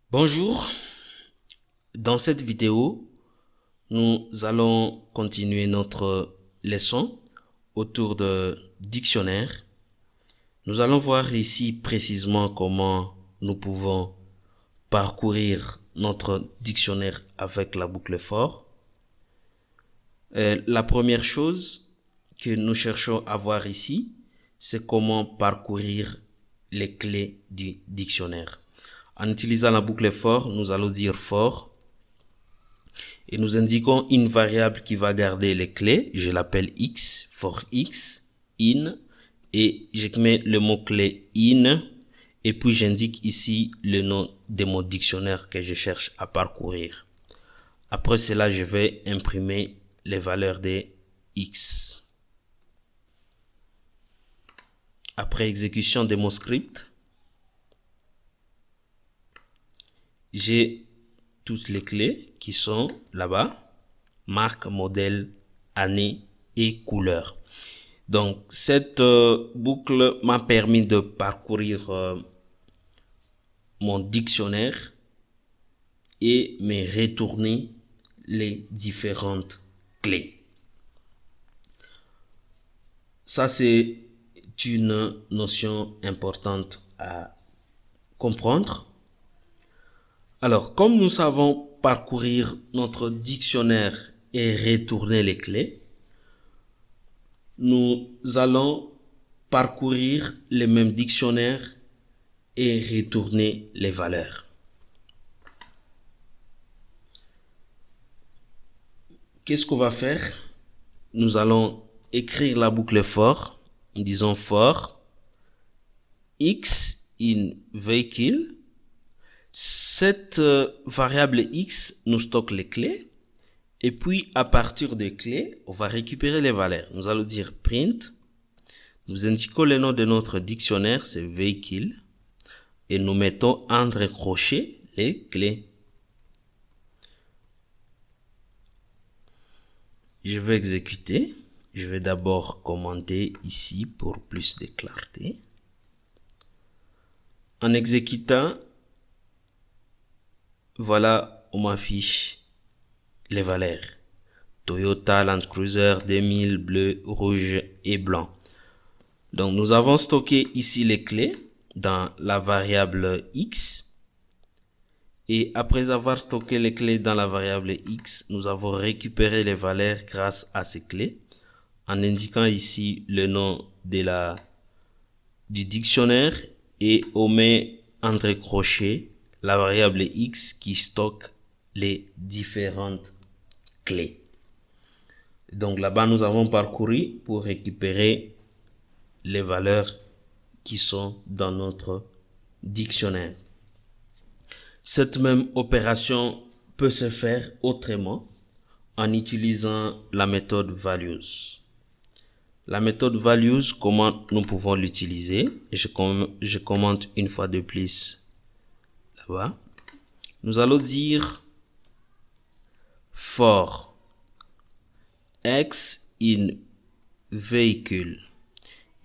Bonjour, dans cette vidéo, nous allons continuer notre leçon autour de dictionnaire. Nous allons voir ici précisément comment nous pouvons parcourir notre dictionnaire avec la boucle for. La première chose que nous cherchons à voir ici, c'est comment parcourir les clés du dictionnaire. En utilisant la boucle for, nous allons dire for et nous indiquons une variable qui va garder les clés. Je l'appelle x, for x, in, et je mets le mot-clé in et puis j'indique ici le nom de mon dictionnaire que je cherche à parcourir. Après cela, je vais imprimer les valeurs de x. Après exécution de mon script, j'ai toutes les clés qui sont là-bas, marque, modèle, année et couleur. Donc, cette boucle m'a permis de parcourir mon dictionnaire et me retourner les différentes clés. Ça, c'est une notion importante à comprendre. Alors, comme nous savons parcourir notre dictionnaire et retourner les clés, nous allons parcourir le même dictionnaire et retourner les valeurs. Qu'est-ce qu'on va faire? Nous allons écrire la boucle for, en disant for x in vehicle. Cette variable x nous stocke les clés et puis à partir des clés, on va récupérer les valeurs. Nous allons dire print, nous indiquons le nom de notre dictionnaire, c'est vehicle, et nous mettons entre crochets les clés. Je vais exécuter. Je vais d'abord commenter ici pour plus de clarté. En exécutant, voilà, on m'affiche les valeurs. Toyota Land Cruiser 2000, bleu, rouge et blanc. Donc, nous avons stocké ici les clés dans la variable x. Et après avoir stocké les clés dans la variable x, nous avons récupéré les valeurs grâce à ces clés en indiquant ici le nom du dictionnaire et on met entre crochets la variable x qui stocke les différentes clés. Donc là-bas, nous avons parcouru pour récupérer les valeurs qui sont dans notre dictionnaire. Cette même opération peut se faire autrement en utilisant la méthode values. La méthode values, comment nous pouvons l'utiliser? Je commente une fois de plus là-bas. Nous allons dire for x in vehicle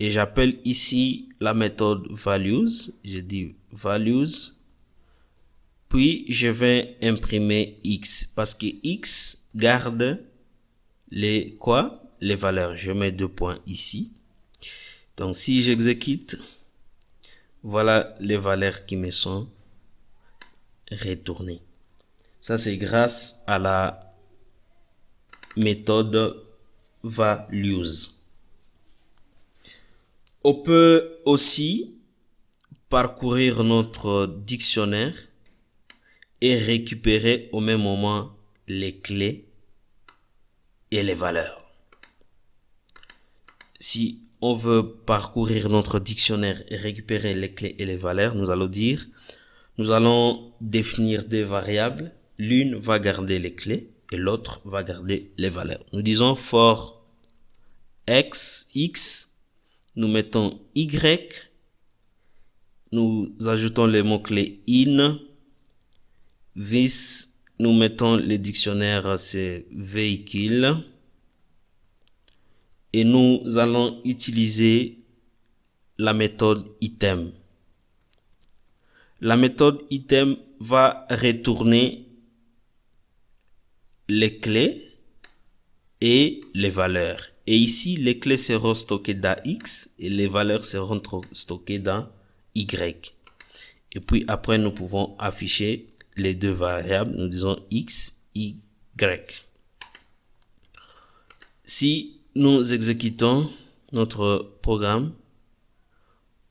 et j'appelle ici la méthode values. Je dis values, puis je vais imprimer x parce que x garde les valeurs. Je mets 2 points ici. Donc si j'exécute, voilà les valeurs qui me sont retournées. Ça c'est grâce à la méthode values. On peut aussi parcourir notre dictionnaire et récupérer au même moment les clés et les valeurs. Si on veut parcourir notre dictionnaire et récupérer les clés et les valeurs, nous allons définir des variables. L'une va garder les clés et l'autre va garder les valeurs. Nous disons for x, nous mettons y, nous ajoutons les mots-clés in, this, nous mettons le dictionnaire, c'est véhicule. Et nous allons utiliser la méthode item. La méthode item va retourner les clés et les valeurs. Et ici, les clés seront stockées dans X et les valeurs seront stockées dans Y. Et puis après, nous pouvons afficher les deux variables. Nous disons X, Y. Si nous exécutons notre programme,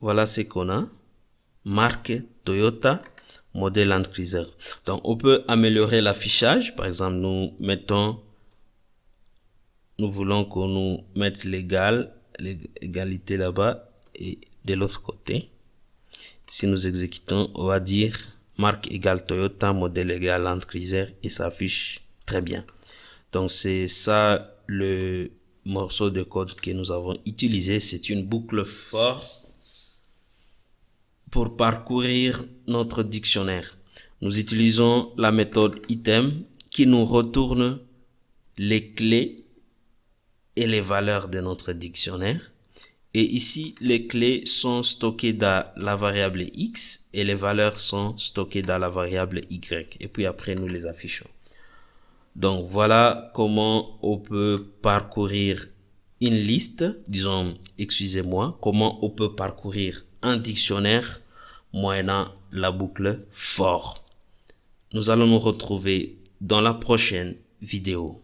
voilà ce qu'on a. Marque Toyota, modèle Land Cruiser. Donc, on peut améliorer l'affichage. Par exemple, nous voulons qu'on nous mette l'égalité là-bas et de l'autre côté. Si nous exécutons, on va dire marque égale Toyota, modèle égale Land Cruiser et ça affiche très bien. Donc, c'est ça le morceau de code que nous avons utilisé. C'est une boucle for pour parcourir notre dictionnaire. Nous utilisons la méthode item qui nous retourne les clés et les valeurs de notre dictionnaire. Et ici, les clés sont stockées dans la variable X et les valeurs sont stockées dans la variable Y. Et puis après, nous les affichons. Donc, voilà comment on peut parcourir une liste, disons, excusez-moi, comment on peut parcourir un dictionnaire moyennant la boucle for. Nous allons nous retrouver dans la prochaine vidéo.